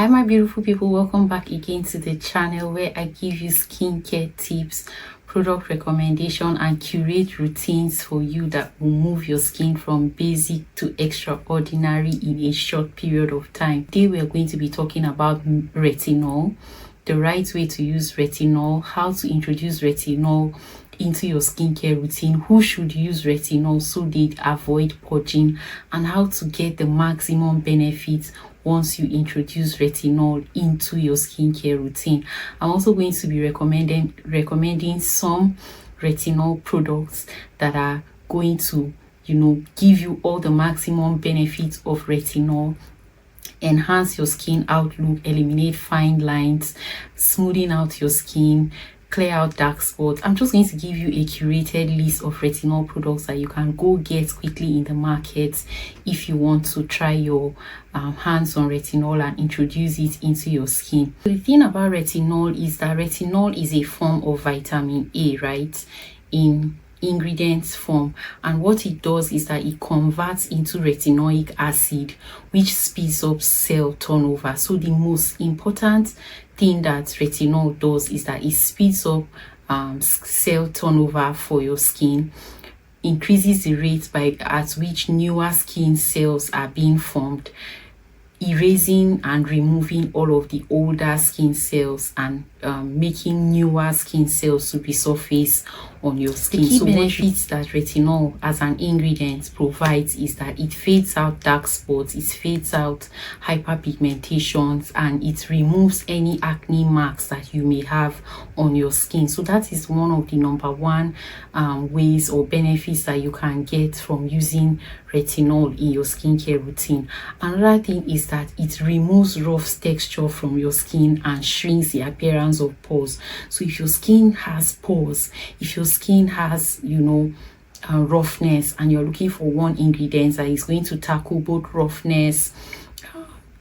Hi my beautiful people, welcome back again to the channel where I give you skincare tips, product recommendation and curate routines for you that will move your skin from basic to extraordinary in a short period of time. Today we are going to be talking about retinol, the right way to use retinol, how to introduce retinol into your skincare routine, who should use retinol so they avoid purging, and how to get the maximum benefits once you introduce retinol into your skincare routine. I'm also going to be recommending some retinol products that are going to, give you all the maximum benefits of retinol, enhance your skin outlook, eliminate fine lines, smoothing out your skin, clear out dark spots. I'm just going to give you a curated list of retinol products that you can go get quickly in the market if you want to try your hands on retinol and introduce it into your skin. The thing about retinol is that retinol is a form of vitamin A, right, in ingredients form, and what it does is that it converts into retinoic acid, which speeds up cell turnover. So the most important thing that retinol does is that it speeds up cell turnover for your skin, increases the rate at which newer skin cells are being formed, erasing and removing all of the older skin cells and making newer skin cells to resurface on your skin. The key benefits that retinol as an ingredient provides is that it fades out dark spots, it fades out hyperpigmentations, and it removes any acne marks that you may have on your skin. So that is one of the number one ways or benefits that you can get from using retinol in your skincare routine. Another thing is that it removes rough texture from your skin and shrinks the appearance of pores. So if your skin has pores, if your skin has roughness, and you're looking for one ingredient that is going to tackle both roughness,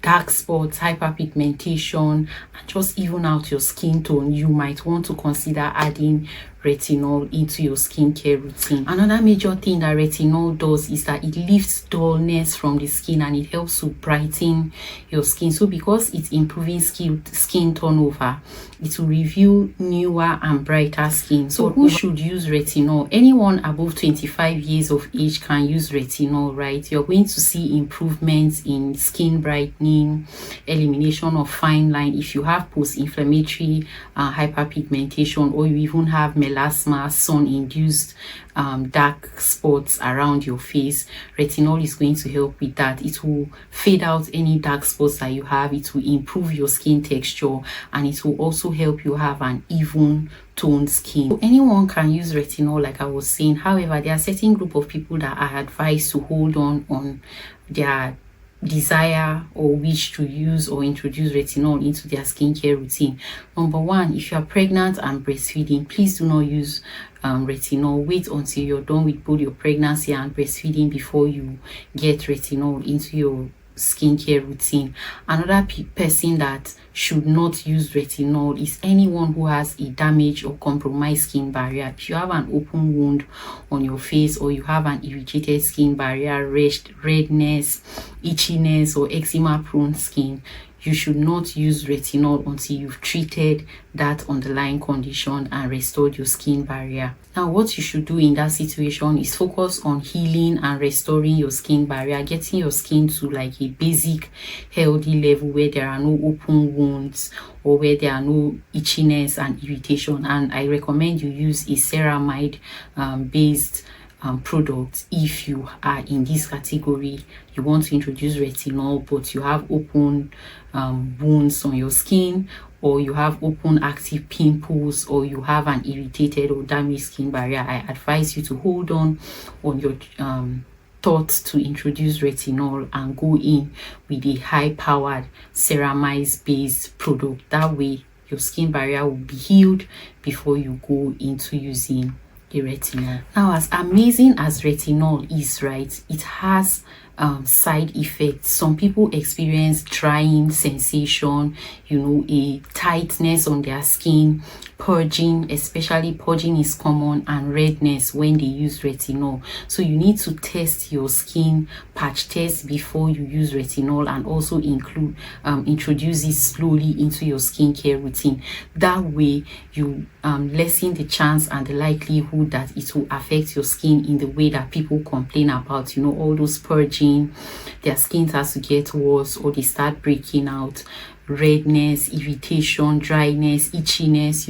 dark spots, hyperpigmentation, and just even out your skin tone, you might want to consider adding retinol into your skincare routine. Another major thing that retinol does is that it lifts dullness from the skin and it helps to brighten your skin. So because it's improving skin turnover, it will reveal newer and brighter skin. So who should use retinol? Anyone above 25 years of age can use retinol, right? You're going to see improvements in skin brightening, elimination of fine line. If you have post-inflammatory hyperpigmentation, or you even have melasma, sun-induced dark spots around your face, retinol is going to help with that. It will fade out any dark spots that you have, it will improve your skin texture, and it will also help you have an even toned skin. So anyone can use retinol, like I was saying. However, there are certain group of people that are advised to hold on their desire or wish to use or introduce retinol into their skincare routine. Number one, if you are pregnant and breastfeeding, please do not use retinol. Wait until you're done with both your pregnancy and breastfeeding before you get retinol into your skincare routine. Another person that should not use retinol is anyone who has a damaged or compromised skin barrier. If you have an open wound on your face, or you have an irritated skin barrier, redness, itchiness, or eczema prone skin, you should not use retinol until you've treated that underlying condition and restored your skin barrier. Now, what you should do in that situation is focus on healing and restoring your skin barrier, getting your skin to like a basic healthy level where there are no open wounds or where there are no itchiness and irritation. And I recommend you use a ceramide based product if you are in this category. You want to introduce retinol but you have open wounds on your skin, or you have open active pimples, or you have an irritated or damaged skin barrier. I advise you to hold on your thoughts to introduce retinol and go in with a high-powered ceramide based product. That way your skin barrier will be healed before you go into using the retinol. Now, as amazing as retinol is, right, it has side effects. Some people experience drying sensation, a tightness on their skin, purging, especially purging is common, and redness when they use retinol. So you need to test your skin, patch test before you use retinol, and also introduce it slowly into your skincare routine. That way you lessen the chance and the likelihood that it will affect your skin in the way that people complain about, all those purging, their skin starts to get worse, or they start breaking out, redness, irritation, dryness, itchiness.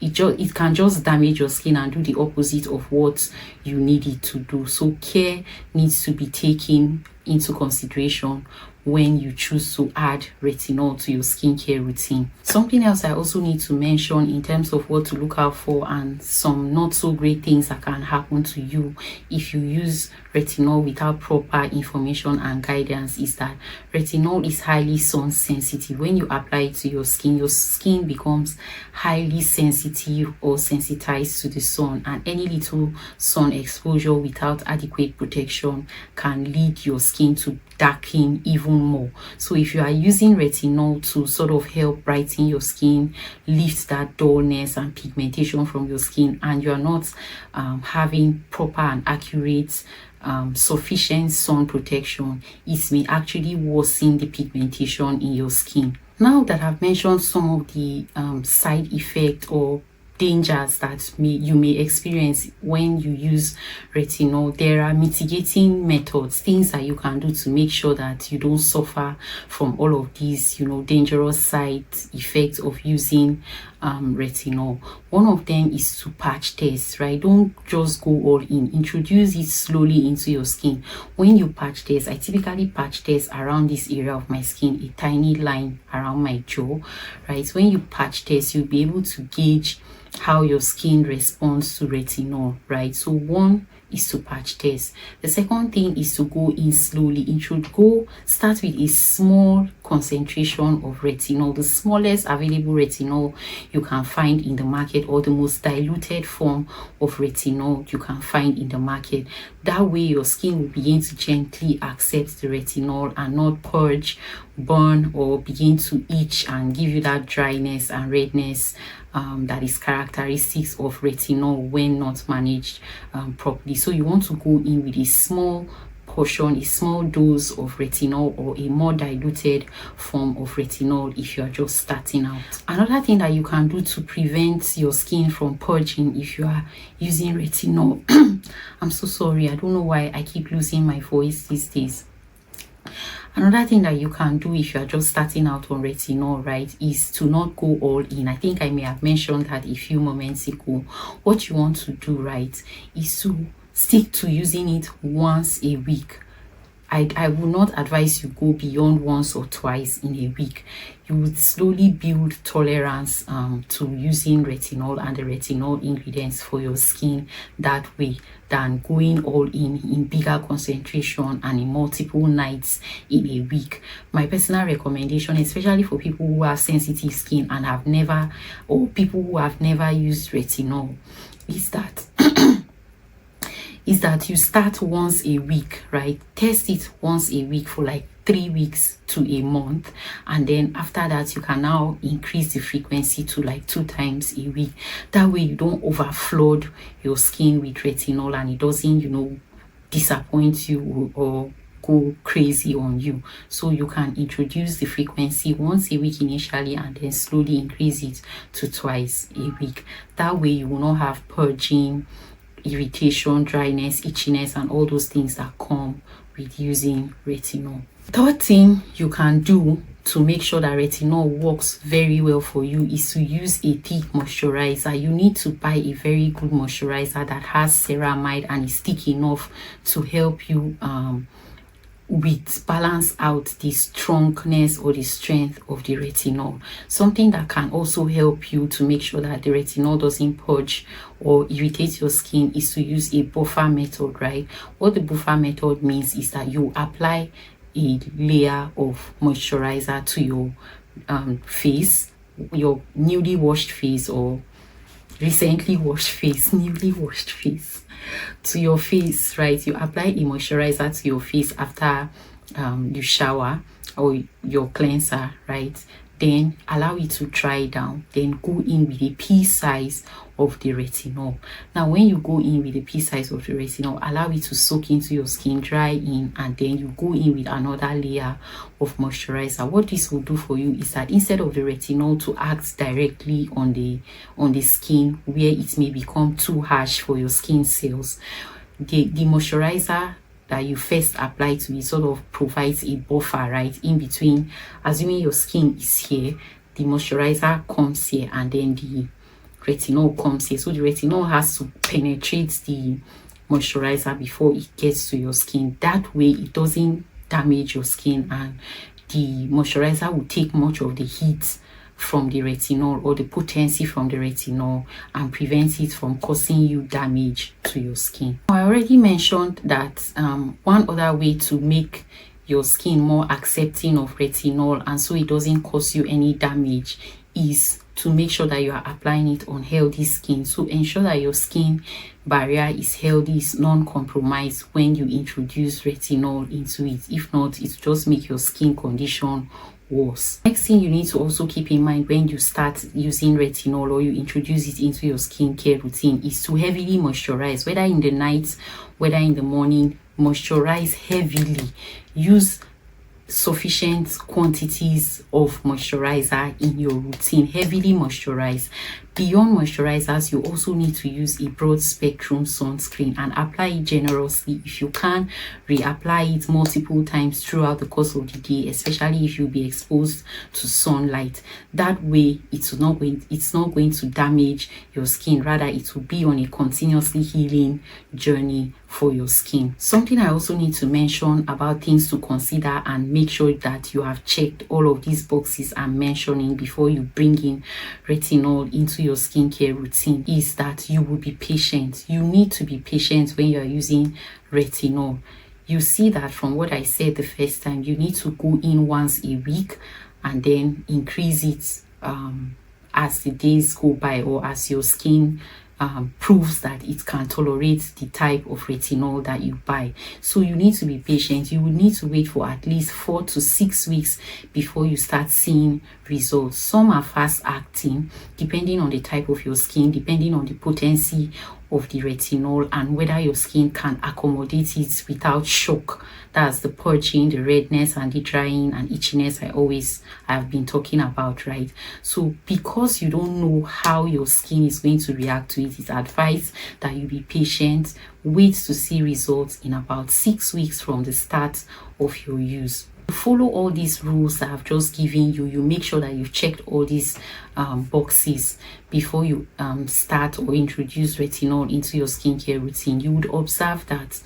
It can just damage your skin and do the opposite of what you need it to do. So care needs to be taken into consideration when you choose to add retinol to your skincare routine. Something else I also need to mention in terms of what to look out for and some not so great things that can happen to you if you use retinol without proper information and guidance is that retinol is highly sun sensitive. When you apply it to your skin becomes highly sensitive or sensitized to the sun, and any little sun exposure without adequate protection can lead your skin to darken even more. So if you are using retinol to sort of help brighten your skin, lift that dullness and pigmentation from your skin, and you are not having proper and accurate sufficient sun protection, it may actually worsen the pigmentation in your skin. Now that I've mentioned some of the side effects or dangers that you may experience when you use retinol, there are mitigating methods, things that you can do to make sure that you don't suffer from all of these dangerous side effects of using retinol. One of them is to patch test, right? Don't just go all in. Introduce it slowly into your skin. When you patch test, I typically patch test around this area of my skin, a tiny line around my jaw, right? When you patch test, you'll be able to gauge how your skin responds to retinol, right? So one is to patch test. The second thing is to go in slowly. Start with a small concentration of retinol, the smallest available retinol you can find in the market, or the most diluted form of retinol you can find in the market. That way your skin will begin to gently accept the retinol and not purge, burn, or begin to itch and give you that dryness and redness that is characteristics of retinol when not managed properly. So you want to go in with a small portion, a small dose of retinol, or a more diluted form of retinol if you are just starting out. Another thing that you can do to prevent your skin from purging if you are using retinol I'm so sorry, I don't know why I keep losing my voice these days. Another thing that you can do if you are just starting out on retinol, right, is to not go all in. I think I may have mentioned that a few moments ago. What you want to do, right, is to stick to using it once a week. I will not advise you go beyond once or twice in a week. You would slowly build tolerance to using retinol and the retinol ingredients for your skin that way, than going all in bigger concentration and in multiple nights in a week. My personal recommendation, especially for people who have sensitive skin and have never, or people who have never used retinol, is that you start once a week, right? Test it once a week for like 3 weeks to a month, and then after that you can now increase the frequency to like 2 times a week. That way you don't overflood your skin with retinol and it doesn't disappoint you or go crazy on you. So you can introduce the frequency once a week initially and then slowly increase it to twice a week. That way you will not have purging, irritation, dryness, itchiness, and all those things that come with using retinol. Third thing you can do to make sure that retinol works very well for you is to use a thick moisturizer. You need to buy a very good moisturizer that has ceramide and is thick enough to help you balance out the strongness or the strength of the retinol. Something that can also help you to make sure that the retinol doesn't purge or irritate your skin is to use a buffer method, right? What the buffer method means is that you apply a layer of moisturizer to your face, your newly washed face or recently washed face, to your face, right? You apply a moisturizer to your face after you shower or your cleanser, right? Then allow it to dry down, then go in with a pea size of the retinol. Now when you go in with the pea size of the retinol, allow it to soak into your skin, dry in, and then you go in with another layer of moisturizer. What this will do for you is that instead of the retinol to act directly on the skin where it may become too harsh for your skin cells, the moisturizer that you first apply to it sort of provides a buffer, right, in between. Assuming your skin is here, the moisturizer comes here, and then the retinol comes here. So the retinol has to penetrate the moisturizer before it gets to your skin. That way it doesn't damage your skin, and the moisturizer will take much of the heat from the retinol or the potency from the retinol and prevent it from causing you damage to your skin. I already mentioned that one other way to make your skin more accepting of retinol and so it doesn't cause you any damage is to make sure that you are applying it on healthy skin. So ensure that your skin barrier is healthy, is non-compromised when you introduce retinol into it. If not, it just make your skin condition worse. Next thing you need to also keep in mind when you start using retinol or you introduce it into your skincare routine is to heavily moisturize, whether in the night, whether in the morning. Moisturize heavily. Use sufficient quantities of moisturizer in your routine. Heavily moisturize. Beyond moisturizers, you also need to use a broad spectrum sunscreen and apply it generously. If you can, reapply it multiple times throughout the course of the day, especially if you'll be exposed to sunlight. That way it's not going to damage your skin, rather it will be on a continuously healing journey for your skin. Something I also need to mention about things to consider and make sure that you have checked all of these boxes I'm mentioning before you bring in retinol into your skincare routine is that you will be patient. You need to be patient when you are using retinol. You see that from what I said the first time, you need to go in once a week and then increase it as the days go by or as your skin proves that it can tolerate the type of retinol that you buy. So you need to be patient. You will need to wait for at least 4 to 6 weeks before you start seeing results. Some are fast acting depending on the type of your skin, depending on the potency of the retinol and whether your skin can accommodate it without shock. That's the purging, the redness and the drying and itchiness I have been talking about, right? So because you don't know how your skin is going to react to it, it's advised that you be patient. Wait to see results in about 6 weeks from the start of your use. Follow all these rules that I've just given you. You make sure that you've checked all these boxes before you start or introduce retinol into your skincare routine. You would observe that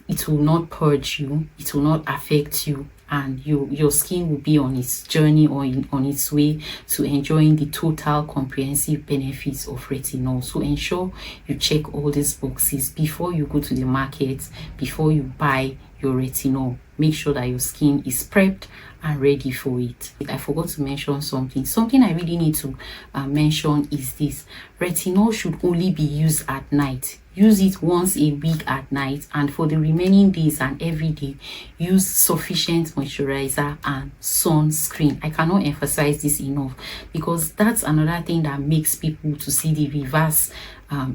it will not purge you, it will not affect you, and your skin will be on its journey or on its way to enjoying the total comprehensive benefits of retinol. So ensure you check all these boxes before you go to the market, before you buy your retinol. Make sure that your skin is prepped and ready for it. I forgot to mention something I really need to mention is this: retinol should only be used at night. Use it once a week at night, and for the remaining days and every day, use sufficient moisturizer and sunscreen. I cannot emphasize this enough because that's another thing that makes people to see the reverse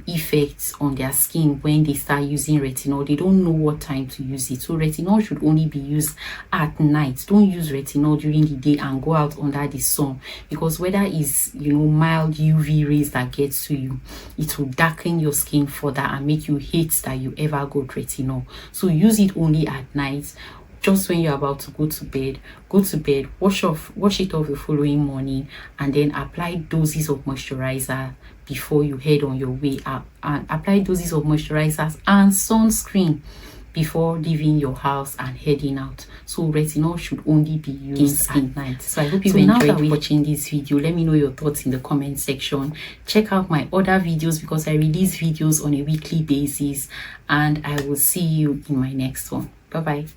effects on their skin when they start using retinol. They don't know what time to use it. So retinol should only be used at night. Don't use retinol during the day and go out under the sun, because whether it's mild UV rays that gets to you, it will darken your skin further and make you hate that you ever got retinol. So use it only at night. Just when you're about to go to bed, wash it off the following morning, and then apply doses of moisturizer before you head on your way up, and apply doses of moisturizers and sunscreen before leaving your house and heading out. So retinol should only be used at night. So I hope you enjoyed watching this video. Let me know your thoughts in the comment section. Check out my other videos because I release videos on a weekly basis, and I will see you in my next one. Bye bye.